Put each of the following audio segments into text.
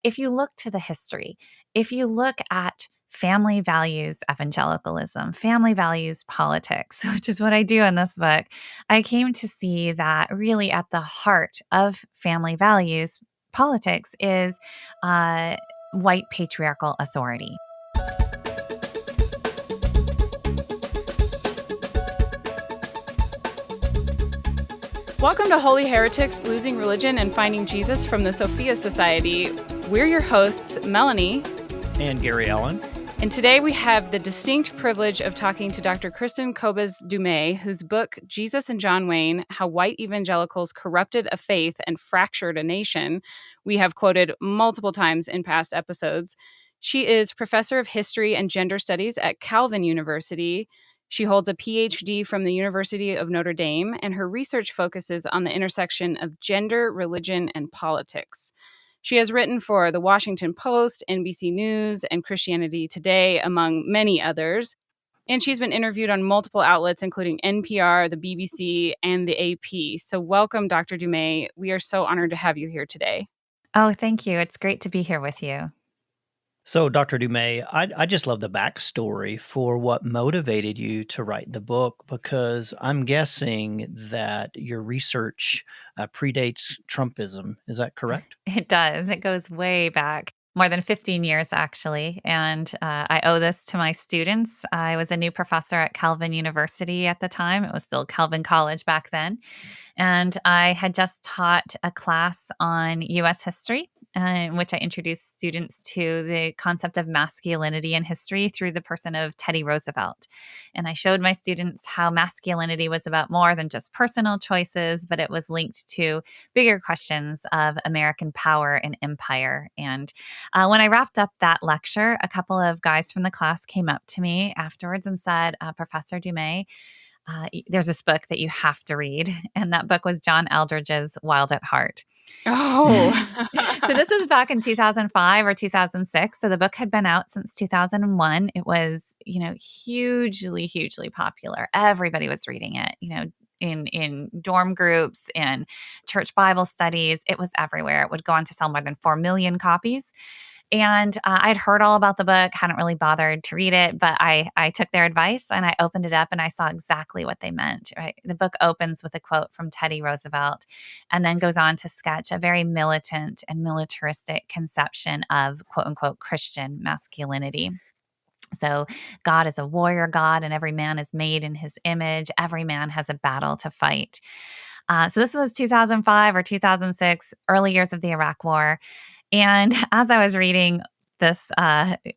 if you look to the history, if you look at family values evangelicalism, family values politics, which is what I do in this book, I came to see that really at the heart of family values politics is uh, white patriarchal authority. Welcome to Holy Heretics, Losing Religion and Finding Jesus from the Sophia Society. We're your hosts, Melanie and Gary Allen. And today we have the distinct privilege of talking to Dr. Kristins Backstory, whose book, Jesus and John Wayne, How White Evangelicals Corrupted a Faith and Fractured a Nation, we have quoted multiple times in past episodes. She is professor of history and gender studies at Calvin University. She holds a PhD from the University of Notre Dame, and her research focuses on the intersection of gender, religion, and politics. She has written for The Washington Post, NBC News, and Christianity Today, among many others. And she's been interviewed on multiple outlets, including NPR, the BBC, and the AP. So welcome, Dr. Dumais. We are so honored to have you here today. Oh, thank you. It's great to be here with you. So, Dr. Dumais, I just love the backstory for what motivated you to write the book, because I'm guessing that your research predates Trumpism. Is that correct? It does. It goes way back, more than 15 years, actually. And I owe this to my students. I was a new professor at Calvin University at the time. It was still Calvin College back then. And I had just taught a class on U.S. history, in which I introduced students to the concept of masculinity in history through the person of Teddy Roosevelt. And I showed my students how masculinity was about more than just personal choices, but it was linked to bigger questions of American power and empire. And when I wrapped up that lecture, a couple of guys from the class came up to me afterwards and said, Professor Dumais, there's this book that you have to read. And that book was John Eldredge's Wild at Heart. Oh. So this is back in 2005 or 2006. So the book had been out since 2001. It was, hugely, hugely popular. Everybody was reading it, in dorm groups, in church Bible studies. It was everywhere. It would go on to sell more than 4 million copies. And I'd heard all about the book, hadn't really bothered to read it, but I took their advice and I opened it up and I saw exactly what they meant. Right? The book opens with a quote from Teddy Roosevelt and then goes on to sketch a very militant and militaristic conception of quote unquote Christian masculinity. So God is a warrior God and every man is made in his image. Every man has a battle to fight. So this was 2005 or 2006, early years of the Iraq War. And as I was reading this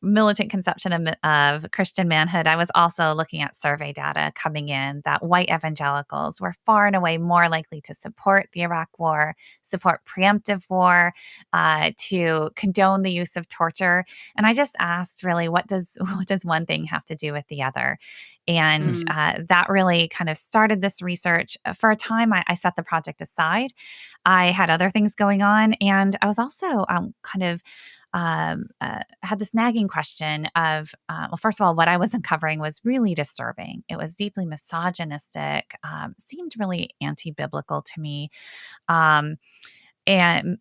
militant conception of Christian manhood, I was also looking at survey data coming in that white evangelicals were far and away more likely to support the Iraq War, support preemptive war, to condone the use of torture. And I just asked, really, what does one thing have to do with the other? And that really kind of started this research. For a time, I set the project aside. I had other things going on, and I was also had this nagging question of, well, first of all, what I was uncovering was really disturbing. It was deeply misogynistic, seemed really anti-biblical to me, and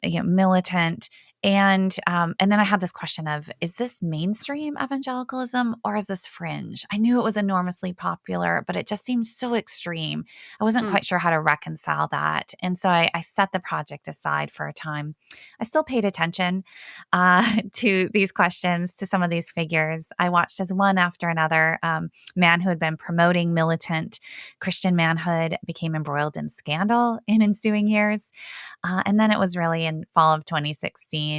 militant. And then I had this question of, is this mainstream evangelicalism or is this fringe? I knew it was enormously popular, but it just seemed so extreme. I wasn't quite sure how to reconcile that. And so I set the project aside for a time. I still paid attention to these questions, to some of these figures. I watched as one after another man who had been promoting militant Christian manhood became embroiled in scandal in ensuing years. And then it was really in fall of 2016,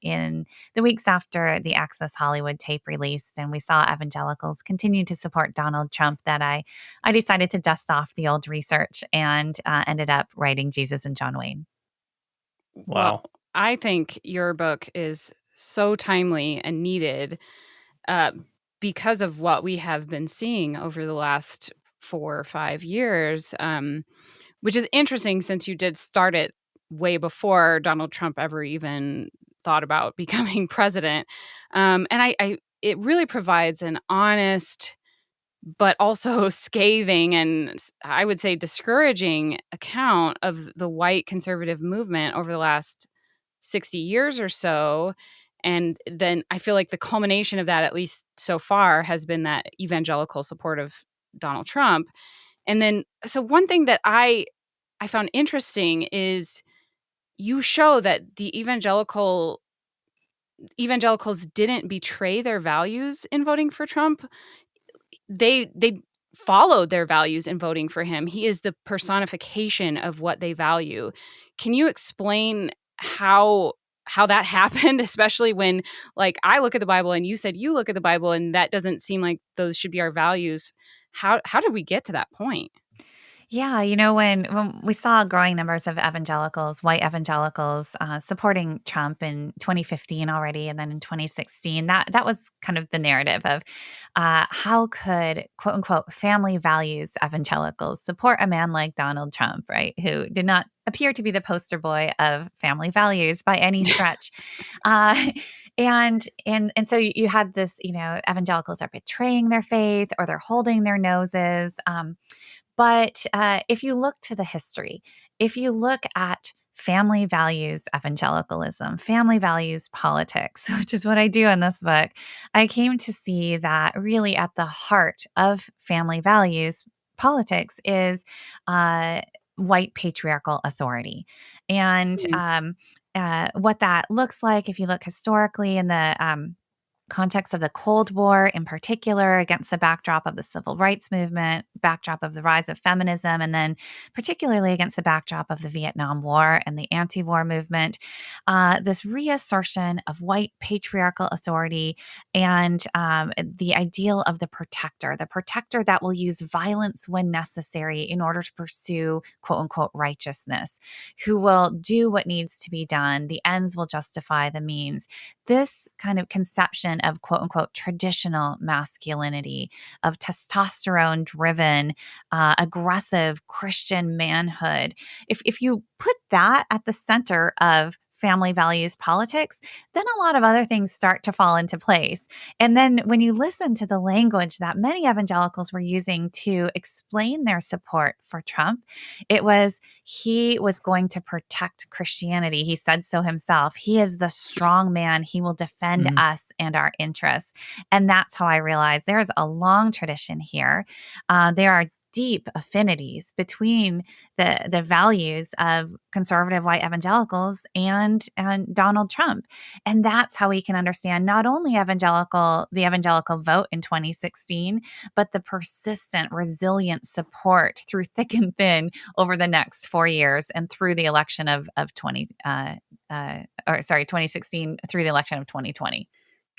in the weeks after the Access Hollywood tape released, and we saw evangelicals continue to support Donald Trump, that I decided to dust off the old research and ended up writing Jesus and John Wayne. Wow. Well, I think your book is so timely and needed because of what we have been seeing over the last 4 or 5 years, which is interesting since you did start it way before Donald Trump ever even thought about becoming president. And it really provides an honest but also scathing and I would say discouraging account of the white conservative movement over the last 60 years or so. And then I feel like the culmination of that, at least so far, has been that evangelical support of Donald Trump. And then, so one thing that I found interesting is you show that the evangelicals didn't betray their values in voting for Trump. They followed their values in voting for him. He is the personification of what they value. Can you explain how that happened, especially when, like, I look at the Bible and you said you look at the Bible and that doesn't seem like those should be our values. How did we get to that point? Yeah, when we saw growing numbers of evangelicals, white evangelicals, supporting Trump in 2015 already, and then in 2016, that was kind of the narrative of how could quote unquote family values evangelicals support a man like Donald Trump, right, who did not appear to be the poster boy of family values by any stretch. uh, and so you had this, evangelicals are betraying their faith or they're holding their noses. But if you look to the history, if you look at family values evangelicalism, family values politics, which is what I do in this book, I came to see that really at the heart of family values politics is white patriarchal authority. And what that looks like, if you look historically in the context of the Cold War, in particular, against the backdrop of the civil rights movement, backdrop of the rise of feminism, and then particularly against the backdrop of the Vietnam War and the anti-war movement, this reassertion of white patriarchal authority and the ideal of the protector that will use violence when necessary in order to pursue quote unquote righteousness, who will do what needs to be done. The ends will justify the means. This kind of conception of quote unquote traditional masculinity, of testosterone driven, aggressive Christian manhood. If you put that at the center of family values politics, then a lot of other things start to fall into place. And then when you listen to the language that many evangelicals were using to explain their support for Trump, it was he was going to protect Christianity. He said so himself. He is the strong man. He will defend Mhm. us and our interests. And that's how I realized there is a long tradition here. There are deep affinities between the values of conservative white evangelicals and Donald Trump. And that's how we can understand not only the evangelical vote in 2016, but the persistent, resilient support through thick and thin over the next 4 years and through the election of 2016 through the election of 2020.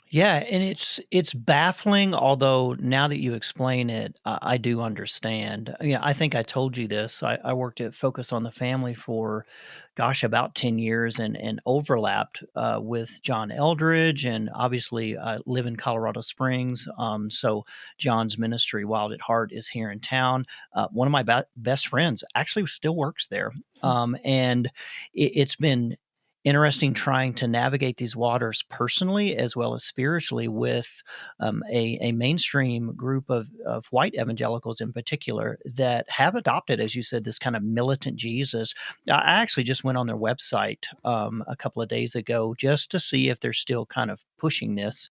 Yeah, and it's baffling, although now that you explain it, I do understand. I think I told you this. I worked at Focus on the Family for, gosh, about 10 years and overlapped with John Eldridge. And obviously, I live in Colorado Springs. So John's ministry, Wild at Heart, is here in town. One of my best friends actually still works there. And it's been interesting trying to navigate these waters personally as well as spiritually with a mainstream group of white evangelicals in particular that have adopted, as you said, this kind of militant Jesus. I actually just went on their website a couple of days ago just to see if they're still kind of pushing this.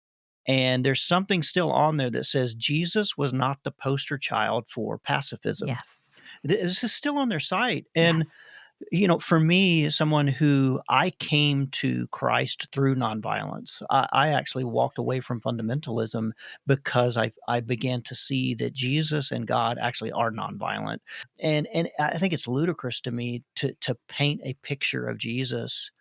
And there's something still on there that says Jesus was not the poster child for pacifism. Yes. This is still on their site. And Yes. for me, someone who I came to Christ through nonviolence, I actually walked away from fundamentalism because I began to see that Jesus and God actually are nonviolent, and I think it's ludicrous to me to paint a picture of Jesus,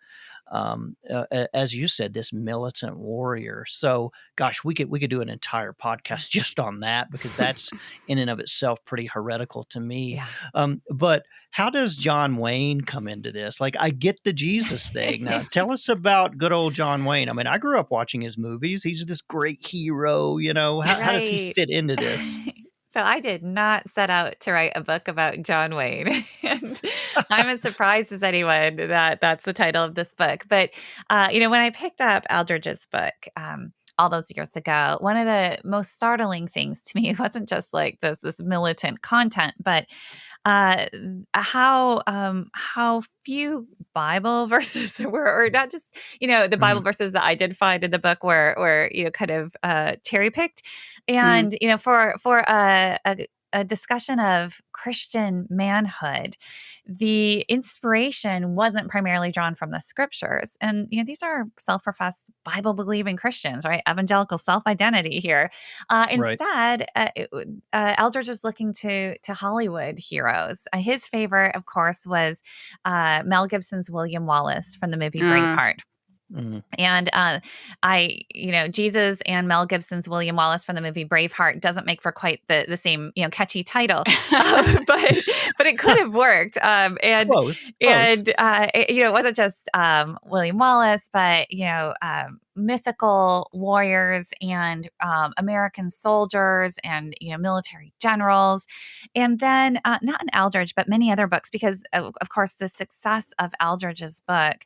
as you said, this militant warrior. So, gosh, we could do an entire podcast just on that because that's in and of itself pretty heretical to me. Yeah. But how does John Wayne come into this? Like, I get the Jesus thing. Now, tell us about good old John Wayne. I mean, I grew up watching his movies. He's this great hero. How does he Right. fit into this? So I did not set out to write a book about John Wayne. And I'm as surprised as anyone that that's the title of this book. But, when I picked up Aldridge's book, all those years ago, one of the most startling things to me wasn't just like this militant content, but uh, how few Bible verses there were, or not just the Bible Mm, verses that I did find in the book were kind of cherry picked, Mm. and for a discussion of Christian manhood, the inspiration wasn't primarily drawn from the scriptures. And, these are self professed Bible believing Christians, right? Evangelical self identity here. right. Instead, Eldridge was looking to Hollywood heroes. His favorite, of course, was Mel Gibson's William Wallace from the movie Uh, Braveheart. Mm. And Jesus and Mel Gibson's William Wallace from the movie Braveheart doesn't make for quite the same, catchy title, but it could have worked. Close, close. It wasn't just William Wallace, but mythical warriors and American soldiers and military generals, and then not in Eldridge, but many other books, because of course the success of Eldridge's book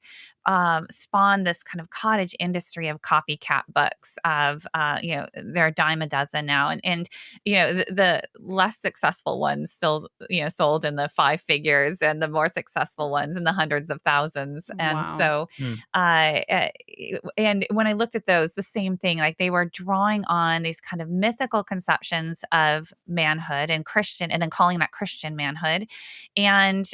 spawned this kind of cottage industry of copycat books of, there are a dime a dozen now. And the less successful ones still, sold in the five figures, and the more successful ones in the hundreds of thousands. And wow. so, Mm, and when I looked at those, the same thing, like they were drawing on these kind of mythical conceptions of manhood and Christian, and then calling that Christian manhood. And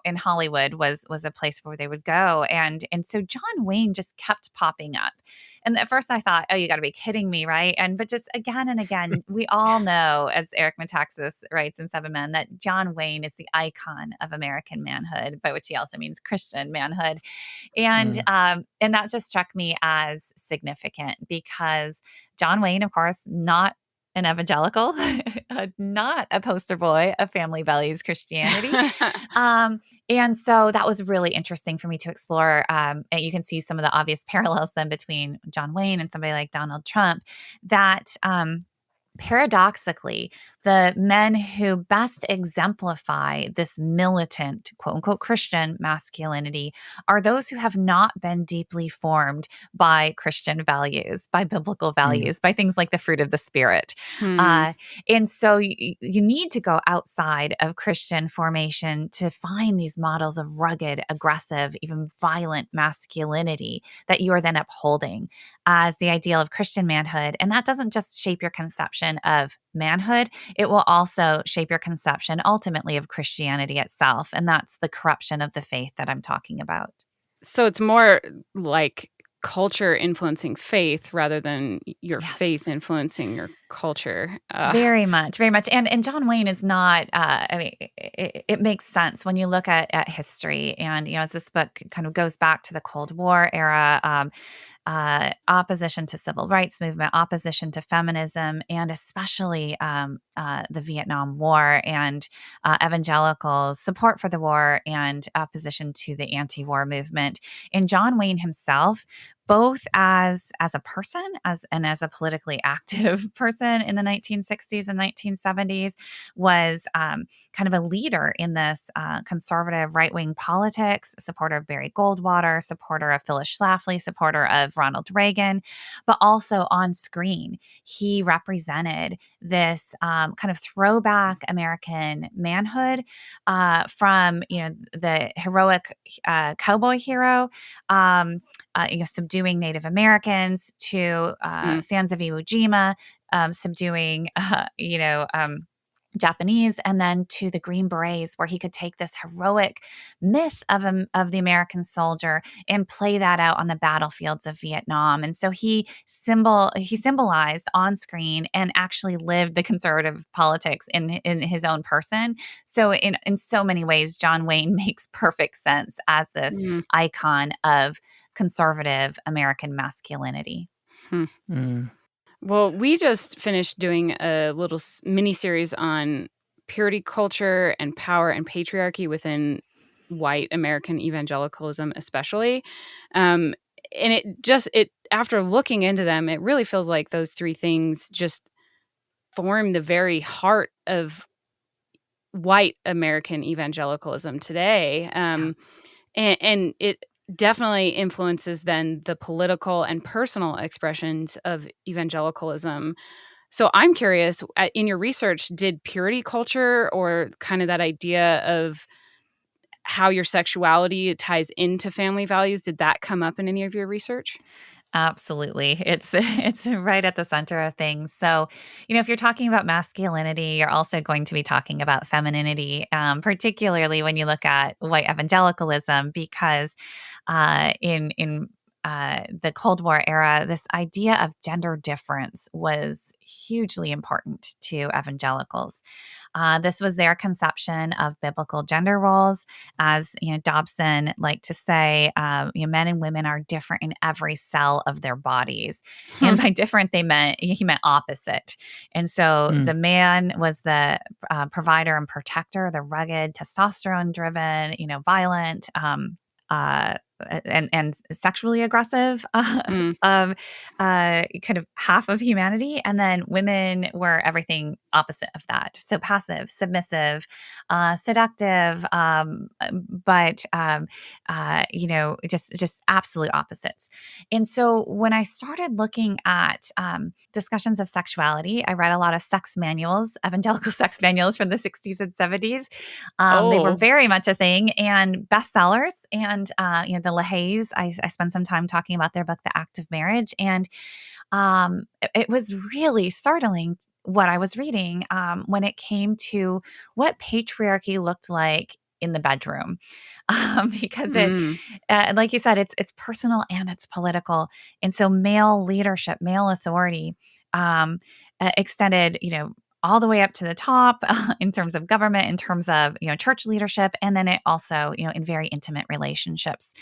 in Hollywood was a place where they would go, and so John Wayne just kept popping up. And at first I thought, oh, you got to be kidding me, right? But just again and again, we all know, as Eric Metaxas writes in Seven Men, that John Wayne is the icon of American manhood, by which he also means Christian manhood. and mm, and that just struck me as significant, because John Wayne, of course, not an evangelical, not a poster boy of family values Christianity. And so that was really interesting for me to explore. And you can see some of the obvious parallels then between John Wayne and somebody like Donald Trump, that paradoxically, the men who best exemplify this militant, quote unquote, Christian masculinity are those who have not been deeply formed by Christian values, by biblical mm, values, by things like the fruit of the Spirit. Hmm. And so you need to go outside of Christian formation to find these models of rugged, aggressive, even violent masculinity that you are then upholding as the ideal of Christian manhood. And that doesn't just shape your conception of manhood, it will also shape your conception ultimately of Christianity itself. And that's the corruption of the faith that I'm talking about. So it's more like culture influencing faith rather than your Yes. faith influencing your culture. Very much, very much. And John Wayne is not, it makes sense when you look at history. And, as this book kind of goes back to the Cold War era, opposition to civil rights movement, opposition to feminism, and especially the Vietnam War, and evangelicals' support for the war and opposition to the anti-war movement. And John Wayne himself, both as a person, as a politically active person in the 1960s and 1970s, was kind of a leader in this conservative right-wing politics, supporter of Barry Goldwater, supporter of Phyllis Schlafly, supporter of Ronald Reagan, but also on screen, he represented this kind of throwback American manhood, from the heroic cowboy hero, subduing Native Americans, to Hmm. Sands of Iwo Jima, subduing Japanese, and then to the Green Berets, where he could take this heroic myth of the American soldier and play that out on the battlefields of Vietnam. And so he symbolized on screen and actually lived the conservative politics in his own person. So in so many ways, John Wayne makes perfect sense as this Mm. icon of conservative American masculinity. Hmm. mm. Well, we just finished doing a little mini series on purity culture and power and patriarchy within white American evangelicalism, especially. Um, and it after looking into them, it really feels like those three things just form the very heart of white American evangelicalism today. And it definitely influences then the political and personal expressions of evangelicalism. So I'm curious, in your research, did purity culture or kind of that idea of how your sexuality ties into family values, did that come up in any of your research? Absolutely. It's it's right at the center of things. So, if you're talking about masculinity, you're also going to be talking about femininity, particularly when you look at white evangelicalism, because in the Cold War era, this idea of gender difference was hugely important to evangelicals. This was their conception of biblical gender roles, as Dobson liked to say. Men and women are different in every cell of their bodies, and Hmm. by different, he meant opposite. And so Mm. the man was the provider and protector, the rugged, testosterone-driven, violent. Uh, and sexually aggressive Mm. of kind of half of humanity, and then women were everything opposite of that. So passive, submissive, seductive, but just absolute opposites. And so when I started looking at discussions of sexuality, I read a lot of sex manuals, evangelical sex manuals from the 60s and 70s. They were Oh. very much a thing and bestsellers. And the LaHaye's, I spent some time talking about their book, The Act of Marriage, and it was really startling what I was reading when it came to what patriarchy looked like in the bedroom, because Mm. like you said, it's personal and it's political, and so male leadership, male authority, extended, all the way up to the top in terms of government, in terms of church leadership, and then it also in very intimate relationships.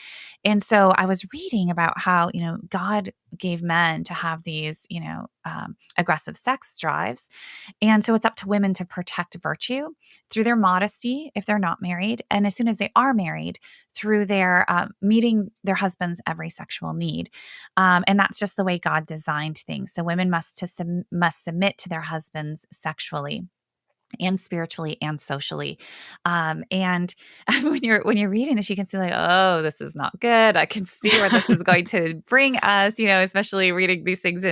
And so I was reading about how God gave men to have these aggressive sex drives, and so it's up to women to protect virtue through their modesty if they're not married, and as soon as they are married, through their meeting their husband's every sexual need. And that's just the way God designed things. So women must submit to their husbands sexually and spiritually and socially. And when you're reading this, you can see like, oh, this is not good. I can see where this is going to bring us, especially reading these things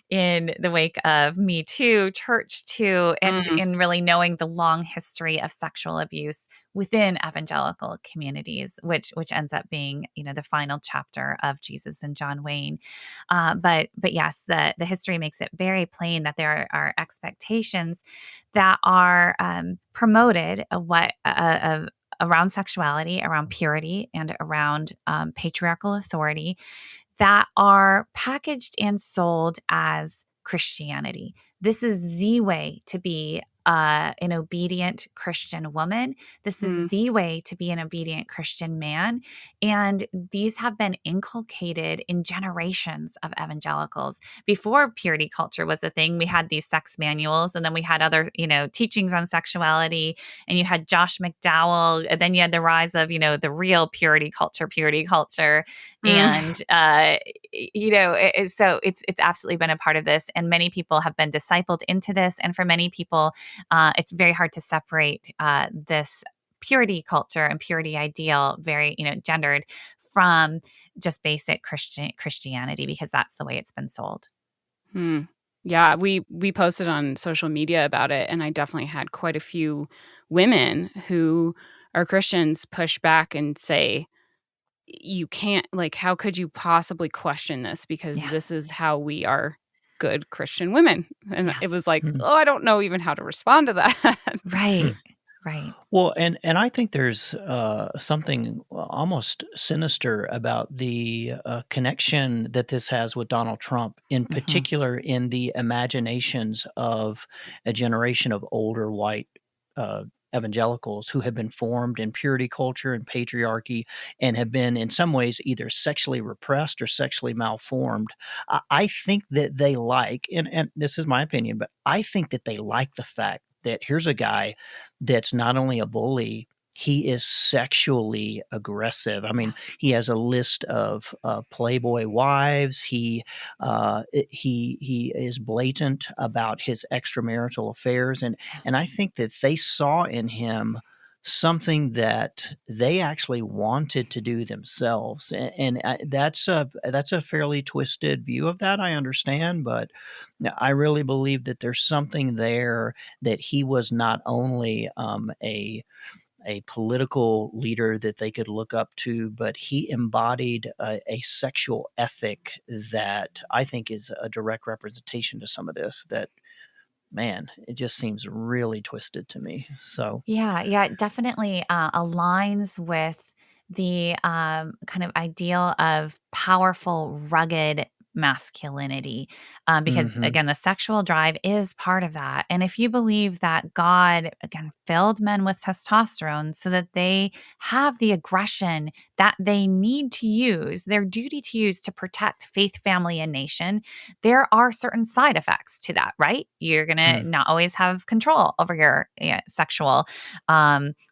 in the wake of Me Too, Church Too, and Mm. in really knowing the long history of sexual abuse within evangelical communities, which ends up being, the final chapter of Jesus and John Wayne. But yes, the history makes it very plain that there are expectations that are promoted around sexuality, around purity, and around patriarchal authority that are packaged and sold as Christianity. This is the way to be an obedient Christian woman. This is Mm. the way to be an obedient Christian man. And these have been inculcated in generations of evangelicals. Before purity culture was a thing, we had these sex manuals, and then we had other, teachings on sexuality, and you had Josh McDowell, and then you had the rise of, the real purity culture. Mm. And so it's absolutely been a part of this, and many people have been discipled into this. And for many people, it's very hard to separate this purity culture and purity ideal, very gendered, from just basic Christianity, because that's the way it's been sold. Hmm. Yeah, we posted on social media about it, and I definitely had quite a few women who are Christians push back and say, "You can't, like, how could you possibly question this? Because Yeah. this is how we are good Christian women." And it Yes. was like, Mm. "Oh, I don't know even how to respond to that." Right. Right. Well, and I think there's something almost sinister about the connection that this has with Donald Trump, in Mhm. particular in the imaginations of a generation of older white uh, evangelicals who have been formed in purity culture and patriarchy and have been, in some ways, either sexually repressed or sexually malformed. I think that they like, and this is my opinion, but I think that they like the fact that here's a guy that's not only a bully, he is sexually aggressive. I Yeah. mean, he has a list of Playboy wives. He is blatant about his extramarital affairs, and Yeah. I think that they saw in him something that they actually wanted to do themselves, and that's a fairly twisted view of that. I understand, but I really believe that there's something there, that he was not only a political leader that they could look up to, but he embodied a sexual ethic that I think is a direct representation to some of this. That, man, it just seems really twisted to me. So, Yeah, yeah, it definitely aligns with the kind of ideal of powerful, rugged masculinity. Because hmm again, the sexual drive is part of that. And if you believe that God, again, filled men with testosterone so that they have the aggression that they need to use, their duty to use to protect faith, family, and nation, there are certain side effects to that, right? You're going to not always have control over your sexual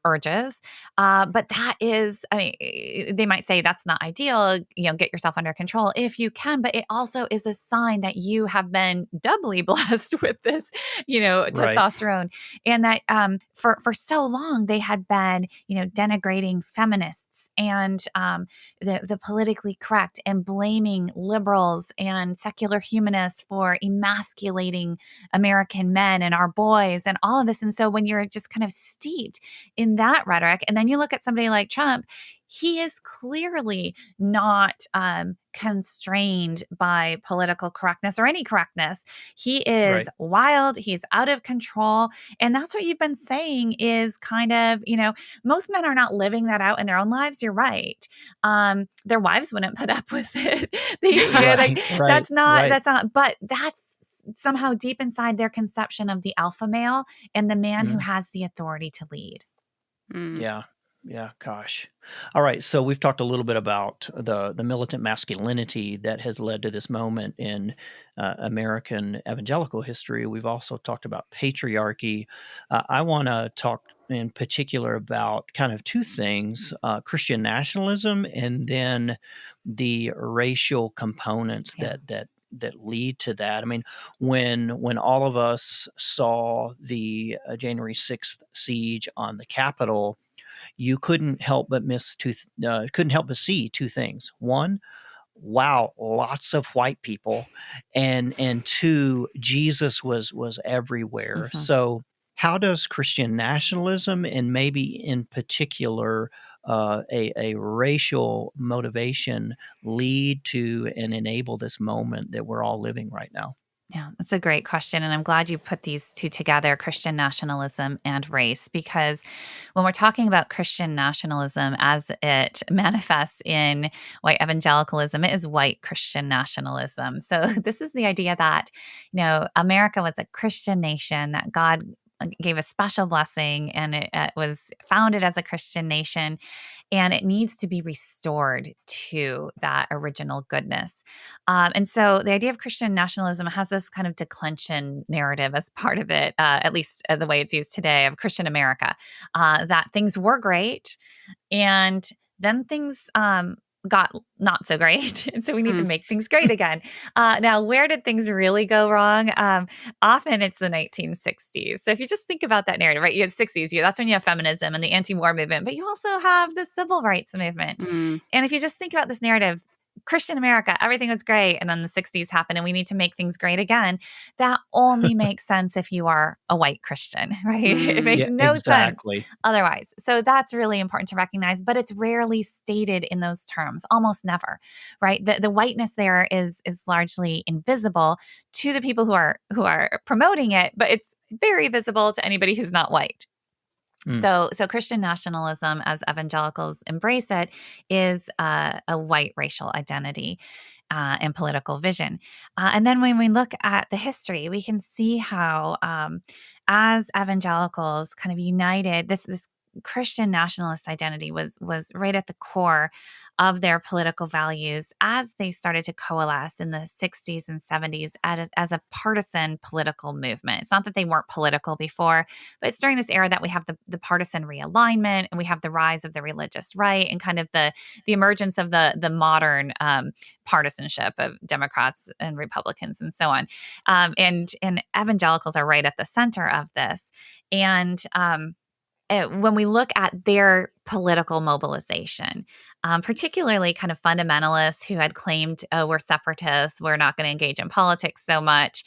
urges. But that is, I mean, they might say that's not ideal. Get yourself under control if you can, but it also is a sign that you have been doubly blessed with this, right. testosterone, and that for so long they had been, denigrating feminists and the politically correct and blaming liberals and secular humanists for emasculating American men and our boys and all of this. And so when you're just kind of steeped in that rhetoric, and then you look at somebody like Trump, he is clearly not constrained by political correctness or any correctness. He is Right. wild. He's out of control. And that's what you've been saying is kind of, most men are not living that out in their own lives. You're right. Their wives wouldn't put up with it. Right. Right. Right. That's not, but that's somehow deep inside their conception of the alpha male and the man who Mm. has the authority to lead. Mm. Yeah. Yeah. Gosh. All right. So we've talked a little bit about the militant masculinity that has led to this moment in American evangelical history. We've also talked about patriarchy. I want to talk in particular about kind of two things: Christian nationalism, and then the racial components Yeah. that lead to that. I mean, when all of us saw the January 6th siege on the Capitol, you couldn't help but see two things. One, wow, lots of white people, and two, Jesus was everywhere. Mhm. So, how does Christian nationalism, and maybe in particular a racial motivation, lead to and enable this moment that we're all living right now? Yeah, that's a great question. And I'm glad you put these two together, Christian nationalism and race, because when we're talking about Christian nationalism as it manifests in white evangelicalism, it is white Christian nationalism. So this is the idea that, America was a Christian nation, that God gave a special blessing, and it was founded as a Christian nation, and it needs to be restored to that original goodness. And so the idea of Christian nationalism has this kind of declension narrative as part of it, at least the way it's used today, of Christian America, that things were great, and then things got not so great. And so we need to Hmm. make things great again. Now, where did things really go wrong? Often it's the 1960s. So if you just think about that narrative, right? You had 60s, that's when you have feminism and the anti-war movement, but you also have the civil rights movement. Mm. And if you just think about this narrative, Christian America, everything was great. And then the 60s happened and we need to make things great again. That only makes sense if you are a white Christian, right? It Mm. makes Yeah, no sense exactly. otherwise. So that's really important to recognize, but it's rarely stated in those terms, almost never, right? The whiteness there is largely invisible to the people who are promoting it, but it's very visible to anybody who's not white. Mm, So Christian nationalism, as evangelicals embrace it, is a white racial identity and political vision. And then when we look at the history, we can see how, as evangelicals kind of united, this Christian nationalist identity was right at the core of their political values as they started to coalesce in the 60s and 70s as a partisan political movement. It's not that they weren't political before, but it's during this era that we have the partisan realignment, and we have the rise of the religious right, and kind of the emergence of the modern partisanship of Democrats and Republicans and so on. And evangelicals are right at the center of this. And when we look at their political mobilization, particularly kind of fundamentalists who had claimed, oh, we're separatists, we're not going to engage in politics so much,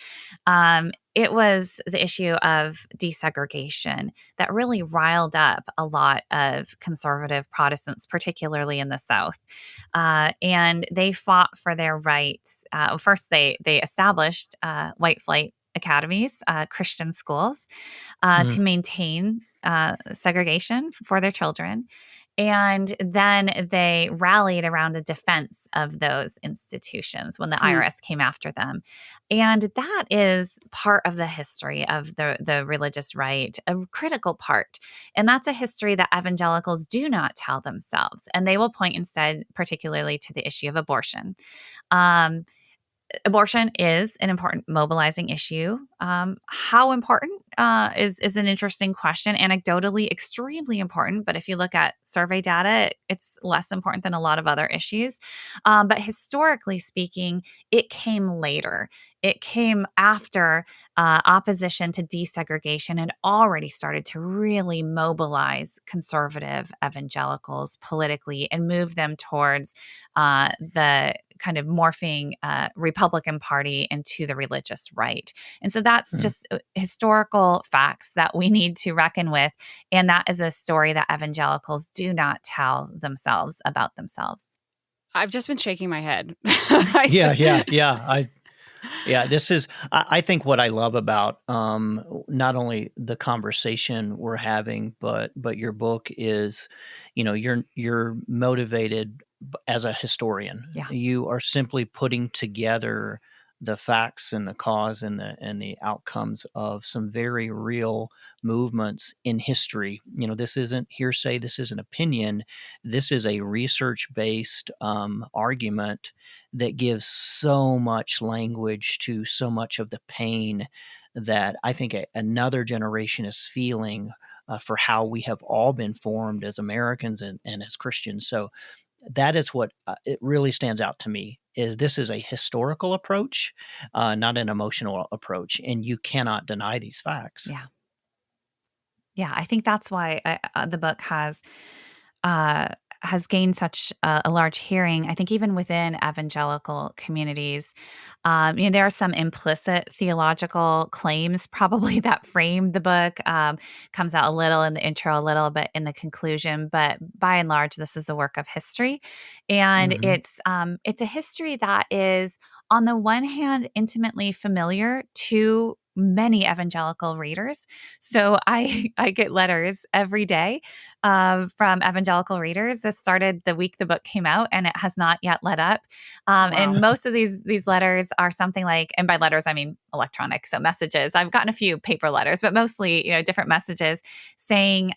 it was the issue of desegregation that really riled up a lot of conservative Protestants, particularly in the South. And they fought for their rights. First, they established white flight academies, Christian schools, Mm, to maintain segregation for their children. And then they rallied around the defense of those institutions when the Hmm. IRS came after them. And that is part of the history of the religious right, a critical part. And that's a history that evangelicals do not tell themselves. And they will point instead, particularly to the issue of abortion. Um, Abortion is an important mobilizing issue. How important is an interesting question. Anecdotally, extremely important. But if you look at survey data, it's less important than a lot of other issues. But historically speaking, it came later. It came after opposition to desegregation had already started to really mobilize conservative evangelicals politically and move them towards the kind of morphing Republican Party into the religious right. And so that's mm. just historical facts that we need to reckon with. And that is a story that evangelicals do not tell themselves about themselves. I've just been shaking my head. I Yeah, just yeah, yeah. Yeah, this is I think what I love about, not only the conversation we're having, but your book is, you're motivated as a historian. Yeah. You are simply putting together the facts and the cause and the outcomes of some very real movements in history. This isn't hearsay, this isn't opinion. This is a research-based, argument that gives so much language to so much of the pain that I think another generation is feeling, for how we have all been formed as Americans and as Christians. So that is what, it really stands out to me, is this is a historical approach, not an emotional approach, and you cannot deny these facts. Yeah. Yeah, I think that's why the book uh, has gained such a large hearing. I think even within evangelical communities, there are some implicit theological claims probably that frame the book. Comes out a little in the intro, a little bit in the conclusion, but by and large, this is a work of history, and Mhm. it's a history that is, on the one hand, intimately familiar to many evangelical readers. So I get letters every day from evangelical readers. This started the week the book came out, and it has not yet let up. wow. And most of these letters are something like, and by letters I mean electronic, so messages. I've gotten a few paper letters, but mostly different messages saying,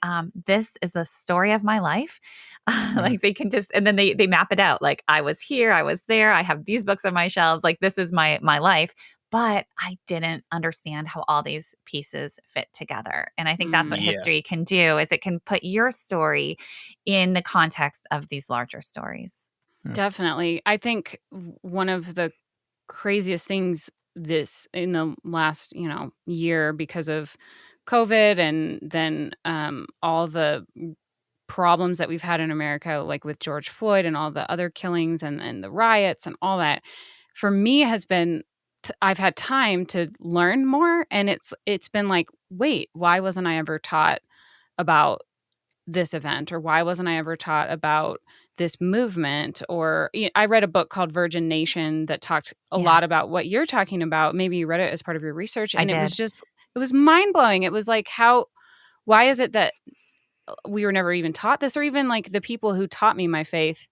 "This is the story of my life." Mm. Like they can just, and then they map it out. Like I was here, I was there, I have these books on my shelves. Like this is my life. But I didn't understand how all these pieces fit together. And I think that's what Mm. Yes. history can do, is it can put your story in the context of these larger stories. Mm. Definitely. I think one of the craziest things this in the last, year because of COVID and then all the problems that we've had in America, like with George Floyd and all the other killings and the riots and all that, for me has been I've had time to learn more, and it's been like, wait, why wasn't I ever taught about this event, or why wasn't I ever taught about this movement? Or I read a book called Virgin Nation that talked a Yeah, lot about what you're talking about. Maybe you read it as part of your research, I and did. it was mind blowing. It was like, why is it that we were never even taught this, or even like the people who taught me my faith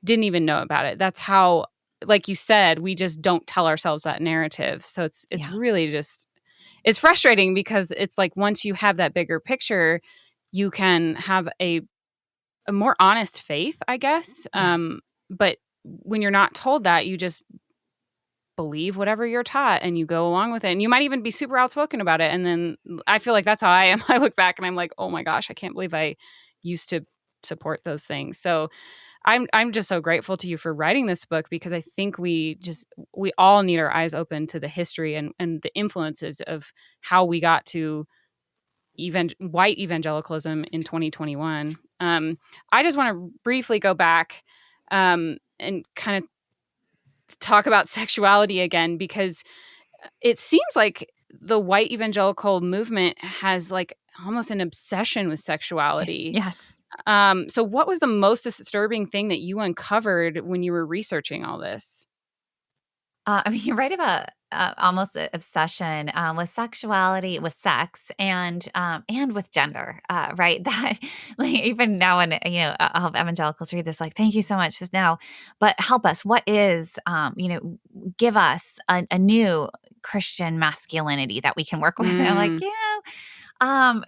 didn't even know about it. That's how, like you said, we just don't tell ourselves that narrative. So it's Yeah, really just, it's frustrating because it's like once you have that bigger picture, you can have a more honest faith, I guess. yeah, But when you're not told that, you just believe whatever you're taught and you go along with it. And you might even be super outspoken about it. And then I feel like that's how I am. I look back and I'm like, oh my gosh, I can't believe I used to support those things. So I'm just so grateful to you for writing this book, because I think we all need our eyes open to the history and the influences of how we got to white evangelicalism in 2021. I just want to briefly go back and kind of talk about sexuality again, because it seems like the white evangelical movement has like almost an obsession with sexuality. Yes. So what was the most disturbing thing that you uncovered when you were researching all this? I mean, you're right about almost obsession with sexuality, with sex, and with gender. Right? That like even now, when I'll have evangelicals read this, like, "Thank you so much." This now, but help us. What is give us a new Christian masculinity that we can work with? And I'm like, Mm, um,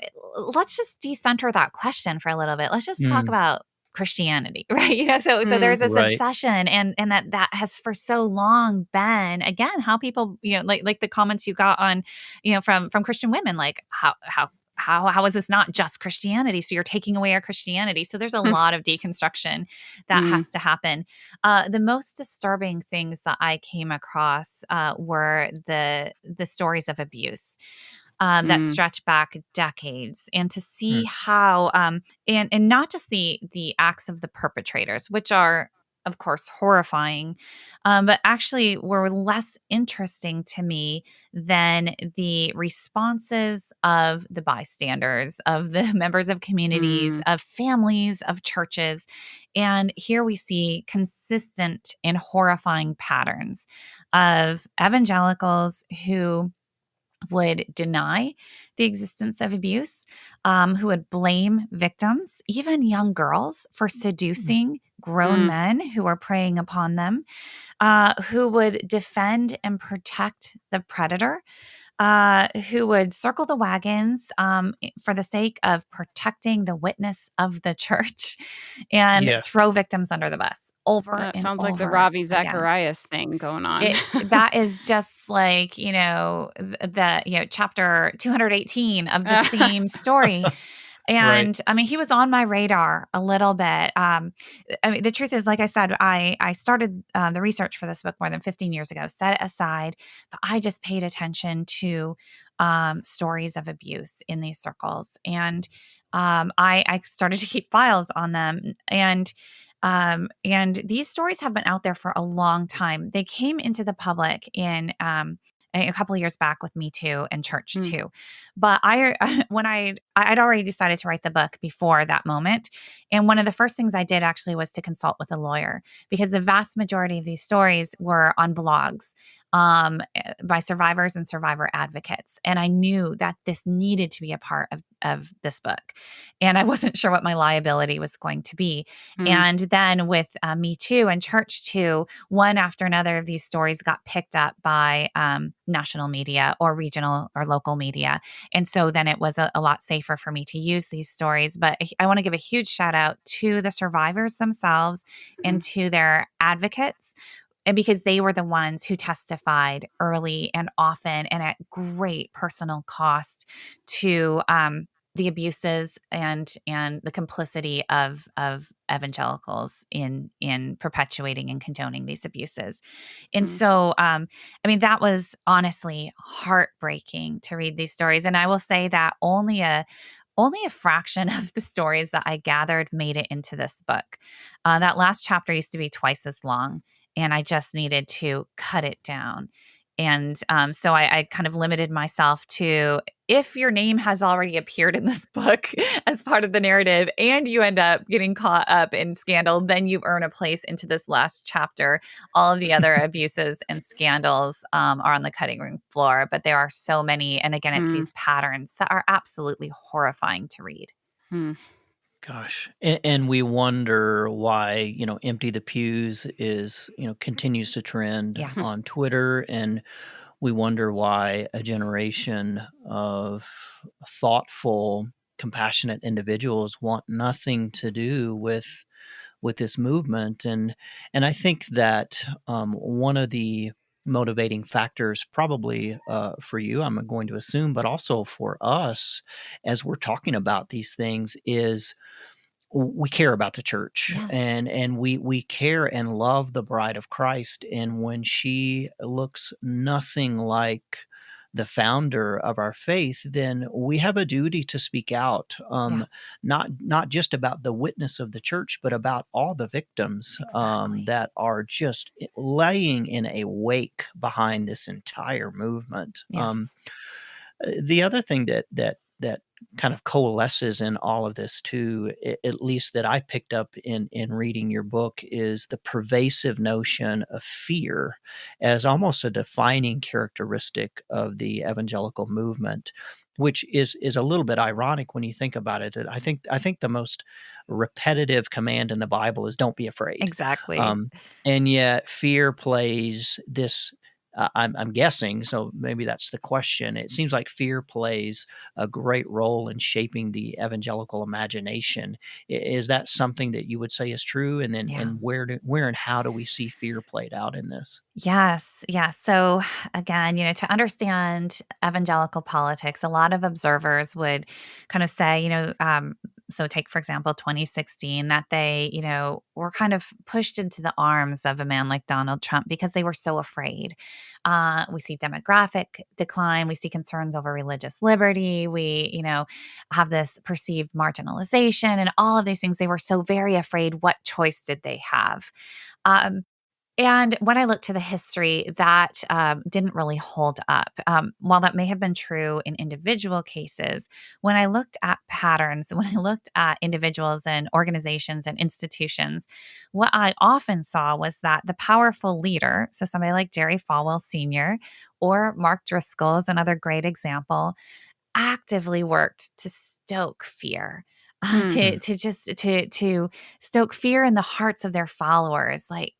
let's just decenter that question for a little bit. Let's just talk Mm, about Christianity, right? So there's mm, this right. obsession, and that has for so long been, again, how people, like the comments you got on, from Christian women, like, how is this not just Christianity? So you're taking away our Christianity. So there's a lot of deconstruction that mm, has to happen. The most disturbing things that I came across were the stories of abuse that mm, stretch back decades, and to see Mm, how and not just the acts of the perpetrators, which are of course horrifying, but actually were less interesting to me than the responses of the bystanders, of the members of communities, mm, of families, of churches. And here we see consistent and horrifying patterns of evangelicals who would deny the existence of abuse, who would blame victims, even young girls, for mm, seducing grown mm. men who were preying upon them, who would defend and protect the predator, who would circle the wagons for the sake of protecting the witness of the church and yes. throw victims under the bus over That and sounds like the over Ravi again. Zacharias thing going on. That is just like, chapter 218 of the same story. Right. And I mean, he was on my radar a little bit. I mean, the truth is, like I said, I started the research for this book more than 15 years ago, set it aside, but I just paid attention to stories of abuse in these circles. And I started to keep files on them. And these stories have been out there for a long time. They came into the public in a couple of years back with Me Too and church Mm, too. But I'd already decided to write the book before that moment. And one of the first things I did actually was to consult with a lawyer, because the vast majority of these stories were on blogs by survivors and survivor advocates. And I knew that this needed to be a part of this book. And I wasn't sure what my liability was going to be. mm, And then with Me Too and Church Too, one after another of these stories got picked up by national media or regional or local media. And so then it was a lot safer for me to use these stories. But I want to give a huge shout out to the survivors themselves mm, and to their advocates. And because they were the ones who testified early and often and at great personal cost to the abuses and the complicity of evangelicals in perpetuating and condoning these abuses. And mm, so I mean, that was honestly heartbreaking to read these stories. And I will say that only a fraction of the stories that I gathered made it into this book. That last chapter used to be twice as long, and I just needed to cut it down. And so I kind of limited myself to, if your name has already appeared in this book as part of the narrative and you end up getting caught up in scandal, then you earn a place into this last chapter. All of the other abuses and scandals are on the cutting room floor, but there are so many. And again, it's mm, these patterns that are absolutely horrifying to read. mm, Gosh, and we wonder why, empty the pews is, continues to trend Yeah. on Twitter, and we wonder why a generation of thoughtful, compassionate individuals want nothing to do with this movement, and I think that one of the motivating factors, probably for you, I'm going to assume, but also for us, as we're talking about these things, is we care about the church, Yes. and we care and love the bride of Christ, and when she looks nothing like the founder of our faith, then we have a duty to speak out, Yeah, not just about the witness of the church, but about all the victims exactly. that are just laying in a wake behind this entire movement. Yes. The other thing that kind of coalesces in all of this too, at least that I picked up in reading your book, is the pervasive notion of fear as almost a defining characteristic of the evangelical movement, which is a little bit ironic when you think about it. That I think the most repetitive command in the Bible is "Don't be afraid," Exactly. um, and yet fear plays this. I'm guessing, so maybe that's the question. It seems like fear plays a great role in shaping the evangelical imagination. Is that something that you would say is true? And then, Yeah. and where and how do we see fear played out in this? Yes. Yes. So again, to understand evangelical politics, a lot of observers would kind of say, so take, for example, 2016, that they, were kind of pushed into the arms of a man like Donald Trump because they were so afraid. We see demographic decline. We see concerns over religious liberty. We, have this perceived marginalization and all of these things. They were so very afraid. What choice did they have? Um, and when I looked to the history, that didn't really hold up. While that may have been true in individual cases, when I looked at patterns, when I looked at individuals and organizations and institutions, what I often saw was that the powerful leader, so somebody like Jerry Falwell Sr. or Mark Driscoll is another great example, actively worked to stoke fear. Hmm. To stoke fear in the hearts of their followers, like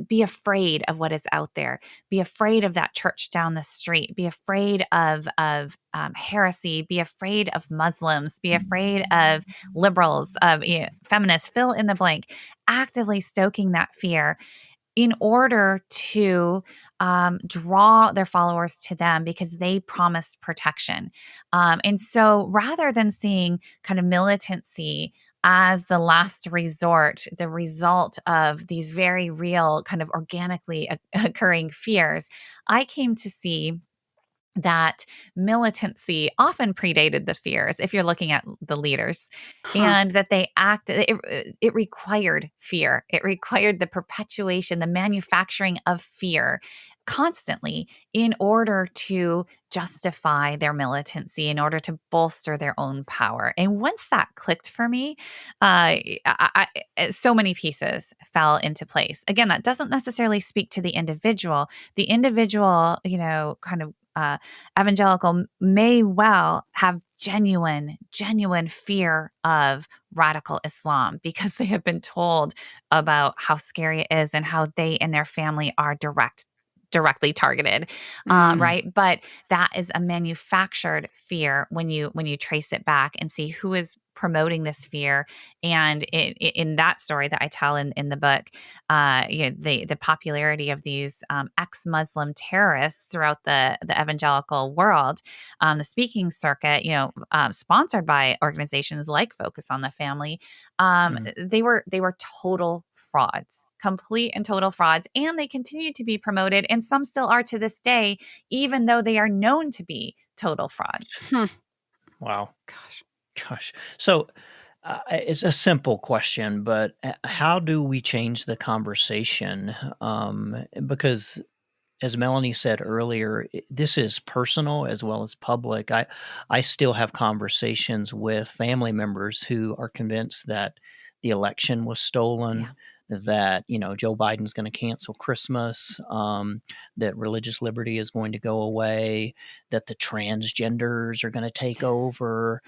be afraid of what is out there, be afraid of that church down the street, be afraid of heresy, be afraid of Muslims, be afraid of liberals, of feminists, fill in the blank, actively stoking that fear in order to draw their followers to them because they promised protection. And so rather than seeing kind of militancy as the last resort, the result of these very real, kind of organically occurring fears, I came to see that militancy often predated the fears if you're looking at the leaders, Huh. and that it required fear, it required the perpetuation, the manufacturing of fear constantly in order to justify their militancy, in order to bolster their own power. And once that clicked for me, so many pieces fell into place. Again, that doesn't necessarily speak to the individual. The individual, kind of evangelical may well have genuine fear of radical Islam because they have been told about how scary it is and how they and their family are directly targeted, Mm. right? But that is a manufactured fear when you trace it back and see who is promoting this fear. And in that story that I tell in the book, the popularity of these ex-Muslim terrorists throughout the evangelical world, the speaking circuit, sponsored by organizations like Focus on the Family, Mm. they were total frauds, complete and total frauds, and they continue to be promoted, and some still are to this day, even though they are known to be total frauds. Hmm. Wow. Gosh. Gosh. So it's a simple question, but how do we change the conversation? Because as Melanie said earlier, this is personal as well as public. I still have conversations with family members who are convinced that the election was stolen, Yeah. that Joe Biden's going to cancel Christmas, that religious liberty is going to go away, that the transgenders are going to take over,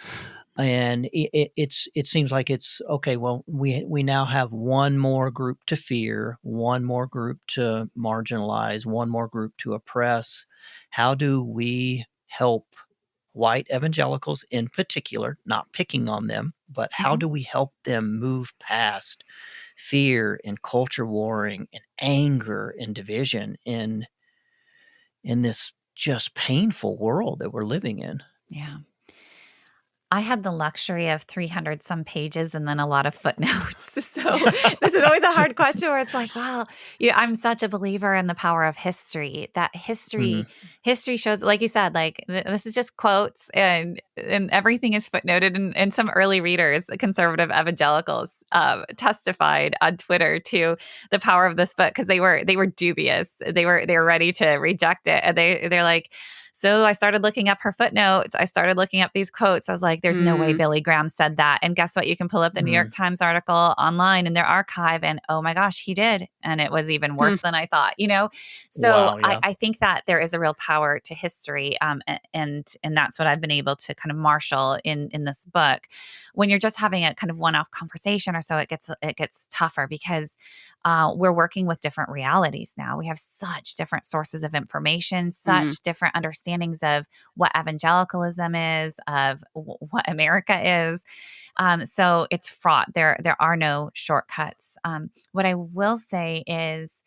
and it seems like it's okay. Well, we now have one more group to fear, one more group to marginalize, one more group to oppress. How do we help white evangelicals in particular, not picking on them, but how Mhm. do we help them move past fear and culture warring and anger and division in this just painful world that we're living in? Yeah. I had the luxury of 300 some pages and then a lot of footnotes. So this is always a hard question where it's like, well, I'm such a believer in the power of history. That Mhm. history shows, like you said, like this is just quotes and everything is footnoted. And some early readers, conservative evangelicals, testified on Twitter to the power of this book because they were dubious. They were ready to reject it, and they're like. So I started looking up her footnotes. I started looking up these quotes. I was like, there's no way Mm. Billy Graham said that. And guess what? You can pull up the New York Mhm. Times article online in their archive. And oh my gosh, he did. And it was even Hmm. worse than I thought. So Wow, I, yeah. I think that there is a real power to history. And that's what I've been able to kind of marshal in this book. When you're just having a kind of one-off conversation or so, it gets tougher because we're working with different realities now. We have such different sources of information, Mm. such different understandings of what evangelicalism is, of what America is. So it's fraught. There are no shortcuts. What I will say is,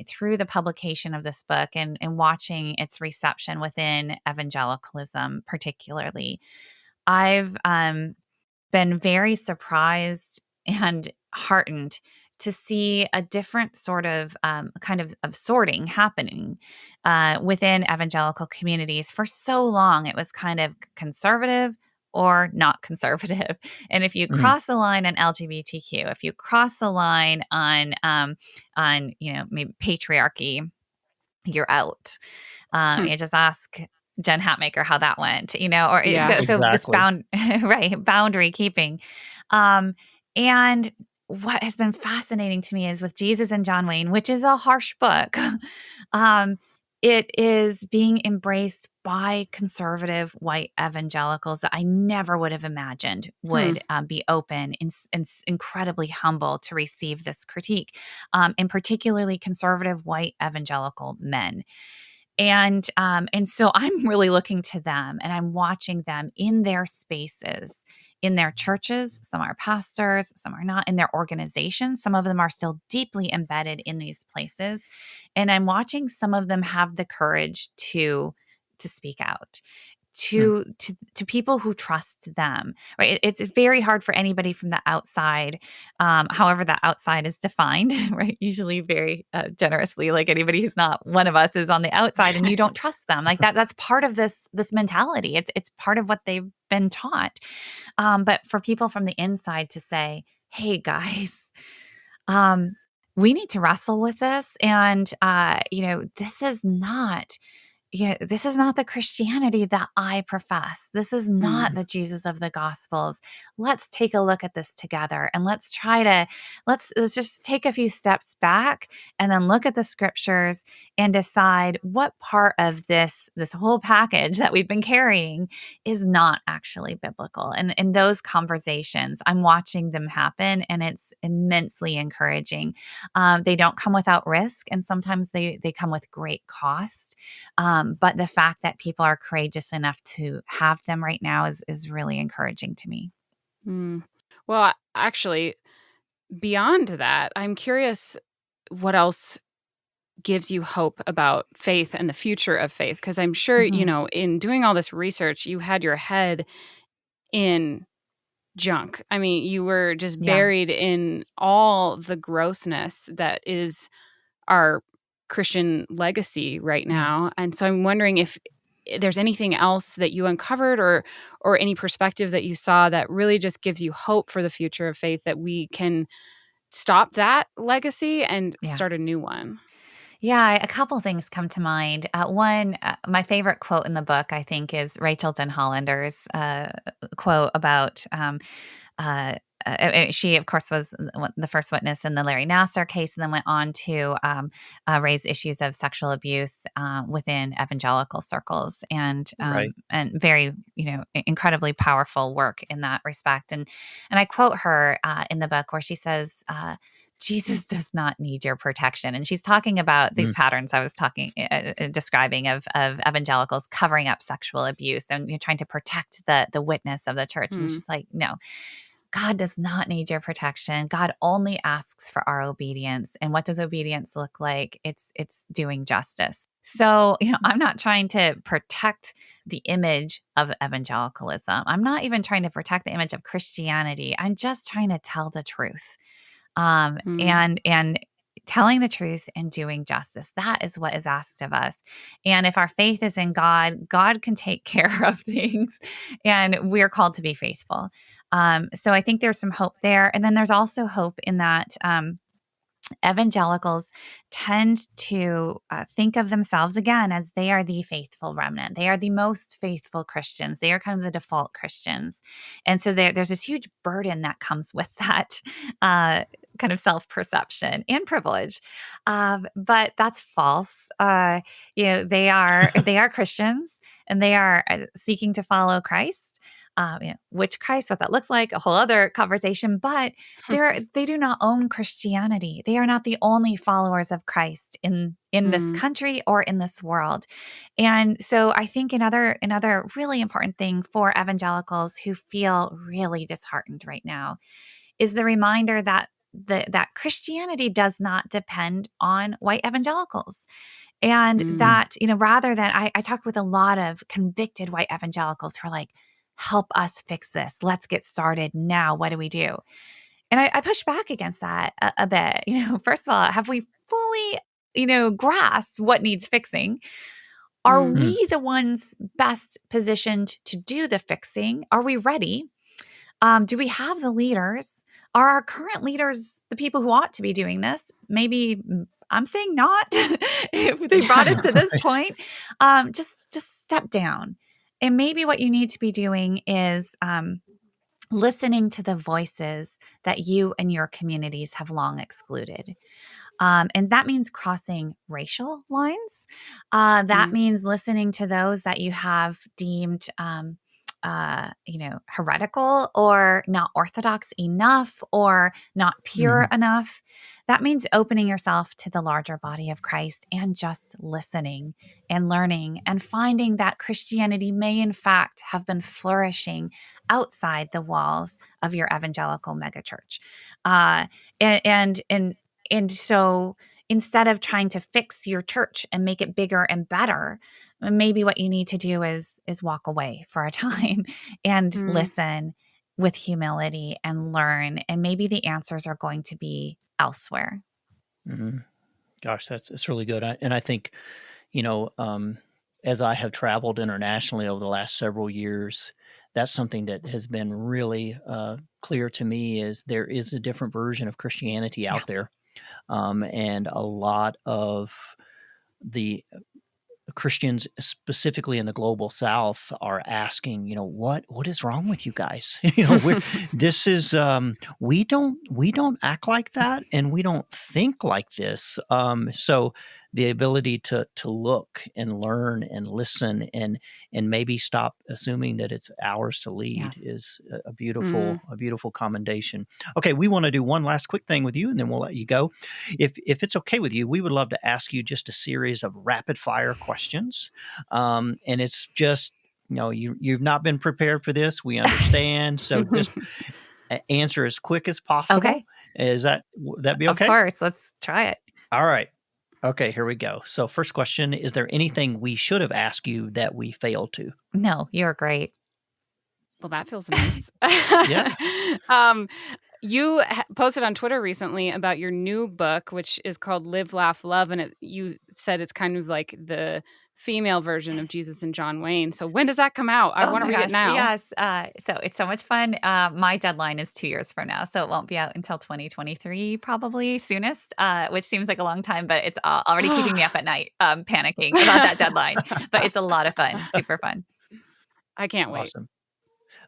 through the publication of this book and watching its reception within evangelicalism, particularly, I've been very surprised and heartened to see a different sort of kind of sorting happening within evangelical communities. For so long, it was kind of conservative or not conservative. And if you Mhm. cross the line on LGBTQ, if you cross the line on maybe patriarchy, you're out. Hmm. You just ask Jen Hatmaker how that went, or Yeah. so this Exactly. right, boundary keeping. Um, and what has been fascinating to me is with Jesus and John Wayne, which is a harsh book. um, it is being embraced by conservative white evangelicals that I never would have imagined Hmm. would be open and incredibly humble to receive this critique, and particularly conservative white evangelical men. And so I'm really looking to them and I'm watching them in their spaces, in their churches. Some are pastors, some are not, in their organizations. Some of them are still deeply embedded in these places. And I'm watching some of them have the courage to speak out Mm. to people who trust them, right? It's very hard for anybody from the outside, however that outside is defined, right? Usually very generously, like anybody who's not one of us is on the outside and you don't trust them, like that's part of this mentality. It's part of what they've been taught. But for people from the inside to say, hey guys, um, we need to wrestle with this. And, this is not, this is not the Christianity that I profess. This is not Mm. the Jesus of the Gospels. Let's take a look at this together and let's just take a few steps back and then look at the scriptures and decide what part of this whole package that we've been carrying is not actually biblical. And in those conversations, I'm watching them happen, and it's immensely encouraging. They don't come without risk, and sometimes they come with great cost. But the fact that people are courageous enough to have them right now is really encouraging to me. Mm. Well, actually, beyond that, I'm curious what else gives you hope about faith and the future of faith? Because I'm sure, Mhm. in doing all this research, you had your head in junk. I mean, you were just Yeah, buried in all the grossness that is our Christian legacy right yeah. now. And so I'm wondering if there's anything else that you uncovered or any perspective that you saw that really just gives you hope for the future of faith, that we can stop that legacy and Yeah. start a new one. Yeah, a couple things come to mind. One, my favorite quote in the book, I think, is Rachel Denhollander's quote about uh, she, of course, was the first witness in the Larry Nassar case, and then went on to raise issues of sexual abuse within evangelical circles, Right. and very, incredibly powerful work in that respect. And I quote her in the book where she says. Jesus does not need your protection. And she's talking about these Mm. patterns I was describing of evangelicals covering up sexual abuse and trying to protect the witness of the church. And Hmm. she's like, no, God does not need your protection. God only asks for our obedience. And what does obedience look like? It's doing justice. So, I'm not trying to protect the image of evangelicalism. I'm not even trying to protect the image of Christianity. I'm just trying to tell the truth. Mm, And telling the truth and doing justice. That is what is asked of us. And if our faith is in God, God can take care of things, and we're called to be faithful. So I think there's some hope there. And then there's also hope in that evangelicals tend to think of themselves again as they are the faithful remnant. They are the most faithful Christians. They are kind of the default Christians. And so there's this huge burden that comes with that kind of self perception and privilege. But that's false. They are Christians, and they are seeking to follow Christ. Which Christ, what that looks like, a whole other conversation. But they do not own Christianity. They are not the only followers of Christ in this mm, country or in this world. And so I think another really important thing for evangelicals who feel really disheartened right now is the reminder that that Christianity does not depend on white evangelicals. And mm, that, rather than I talk with a lot of convicted white evangelicals who are like, help us fix this. Let's get started now. What do we do? And I push back against that a bit. First of all, have we fully, grasped what needs fixing? Are mm, Mm, we the ones best positioned to do the fixing? Are we ready? Do we have the leaders? Are our current leaders the people who ought to be doing this? Maybe I'm saying not. If they brought us to this right. point, just step down. And maybe what you need to be doing is listening to the voices that you and your communities have long excluded. And that means crossing racial lines. That mm, means listening to those that you have deemed, heretical or not orthodox enough or not pure Mhm. enough. That means opening yourself to the larger body of Christ and just listening and learning and finding that Christianity may, in fact, have been flourishing outside the walls of your evangelical megachurch. Uh, and so instead of trying to fix your church and make it bigger and better, maybe what you need to do is walk away for a time and mm. listen with humility and learn. And maybe the answers are going to be elsewhere. Mhm. Gosh, that's really good. And I think, you know, um, as I have traveled internationally over the last several years, that's something that has been really clear to me is there is a different version of Christianity Yeah. out there. And a lot of the Christians, specifically in the global South, are asking, what is wrong with you guys? We're this is we don't act like that, and we don't think like this. So the ability to look and learn and listen and maybe stop assuming that it's ours to lead Yes. is Mm. a beautiful commendation. Okay, we want to do one last quick thing with you, and then we'll let you go. If it's okay with you, we would love to ask you just a series of rapid fire questions. And it's just, you've not been prepared for this. We understand. So just answer as quick as possible. Okay. Would that be Of okay? course. Let's try it. All right. Okay, here we go. So first question, is there anything we should have asked you that we failed to? No, you're great. Well, that feels nice. Yeah. um, you posted on Twitter recently about your new book, which is called Live, Laugh, Love. And you said it's kind of like the female version of Jesus and John Wayne. So when does that come out? I Oh want to my read it gosh. now. Yes. So it's so much fun. My deadline is 2 years from now. So it won't be out until 2023, probably soonest, which seems like a long time, but it's already keeping me up at night, panicking about that deadline. But it's a lot of fun, super fun. I can't wait. Awesome.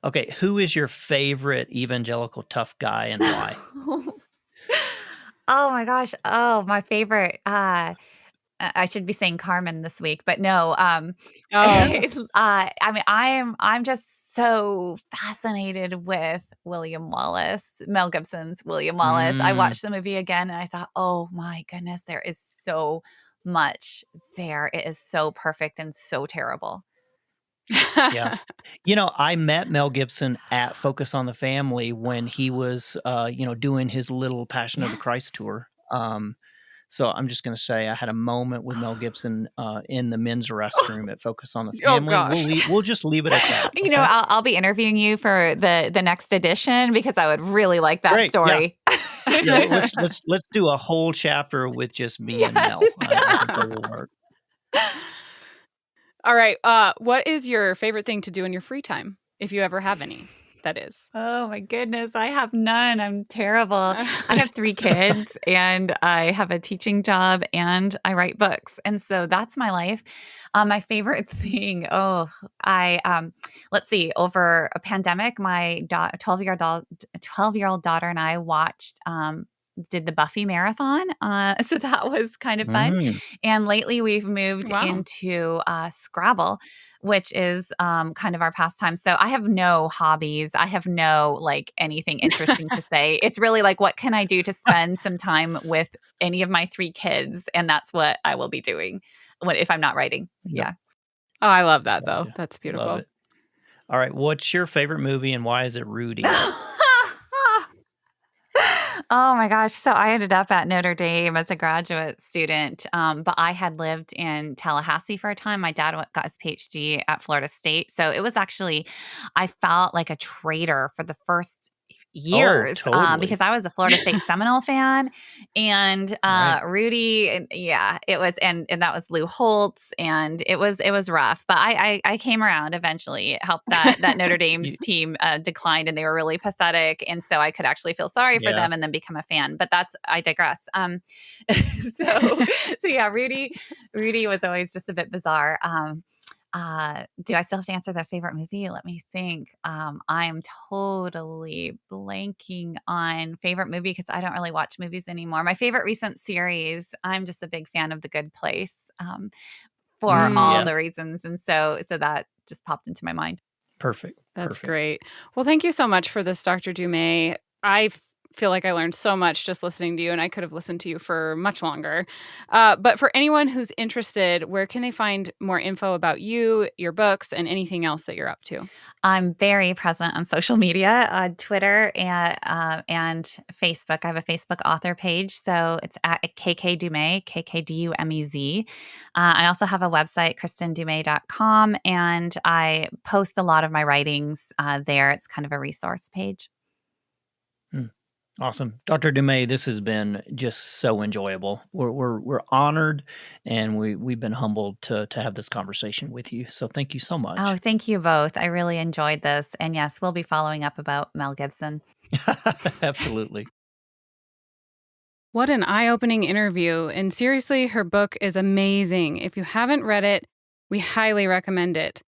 Okay, who is your favorite evangelical tough guy and why? Oh my gosh. Oh, my favorite. I should be saying Carmen this week, but no. Oh, I mean, I'm just so fascinated with William Wallace, Mel Gibson's William Wallace. I Mm, watched the movie again and I thought, oh my goodness, there is so much there. It is so perfect and so terrible. yeah. I met Mel Gibson at Focus on the Family when he was, doing his little Passion of the Christ Yes. tour. So I'm just going to say I had a moment with Mel Gibson in the men's restroom at Focus on the Oh, Family. gosh. We'll just leave it at that. You know, I'll be interviewing you for the next edition because I would really like that Great. story. Yeah, let's do a whole chapter with just me and Mel. I think that will work. All right. What is your favorite thing to do in your free time, if you ever have any? That is. Oh my goodness, I have none. I'm terrible. I have 3 kids and I have a teaching job and I write books. And so that's my life. My favorite thing, let's see, over a pandemic, my 12-year-old daughter and I watched did the Buffy marathon. So that was kind of fun. And lately we've moved into Scrabble, which is kind of our pastime. So I have no hobbies. I have no like anything interesting to say. It's really like, what can I do to spend some time with any of my 3 kids? And that's what I will be doing if I'm not writing. Yep. Yeah. Oh, I love that though. That's beautiful. Love it. All right. What's your favorite movie and why is it Rudy? Oh my gosh. So I ended up at Notre Dame as a graduate student, but I had lived in Tallahassee for a time. My dad got his PhD at Florida State. So it was actually, I felt like a traitor for the first years totally. because I was a Florida State Seminole fan and Rudy, and it was, and that was Lou Holtz, and it was rough, but I came around eventually. It helped that Notre Dame's team declined and they were really pathetic, and so I could actually feel sorry for them and then become a fan. But I digress. So yeah, Rudy was always just a bit bizarre. Do I still have to answer the favorite movie? Let me think. I am totally blanking on favorite movie because I don't really watch movies anymore. My favorite recent series, I'm just a big fan of The Good Place for all the reasons. And so that just popped into my mind. Perfect. That's great. Well, thank you so much for this, Dr. Dumais. I feel like I learned so much just listening to you, and I could have listened to you for much longer. But for anyone who's interested, where can they find more info about you, your books, and anything else that you're up to? I'm very present on social media, on Twitter and Facebook. I have a Facebook author page, so it's at KK Dumais, KKDUMEZ. I also have a website, KristinDumais.com, and I post a lot of my writings there. It's kind of a resource page. Awesome. Dr. Dumais, this has been just so enjoyable. We're honored, and we've been humbled to have this conversation with you. So thank you so much. Oh, thank you both. I really enjoyed this. And yes, we'll be following up about Mel Gibson. Absolutely. What an eye-opening interview. And seriously, her book is amazing. If you haven't read it, we highly recommend it.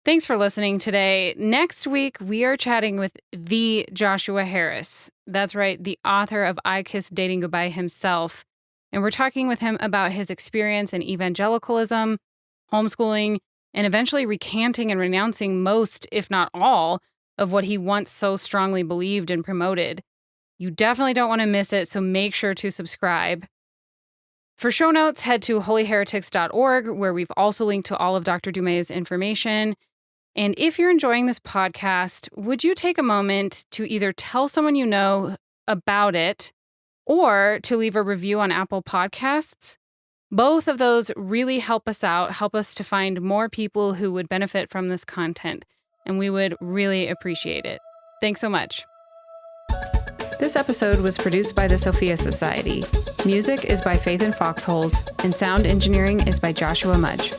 Thanks for listening today. Next week, we are chatting with the Joshua Harris. That's right, the author of I Kissed Dating Goodbye himself. And we're talking with him about his experience in evangelicalism, homeschooling, and eventually recanting and renouncing most, if not all, of what he once so strongly believed and promoted. You definitely don't want to miss it, so make sure to subscribe. For show notes, head to holyheretics.org, where we've also linked to all of Dr. Dumais' information. And if you're enjoying this podcast, would you take a moment to either tell someone you know about it or to leave a review on Apple Podcasts? Both of those really help us out, help us to find more people who would benefit from this content, and we would really appreciate it. Thanks so much. This episode was produced by the Sophia Society. Music is by Faith in Foxholes, and sound engineering is by Joshua Mudge.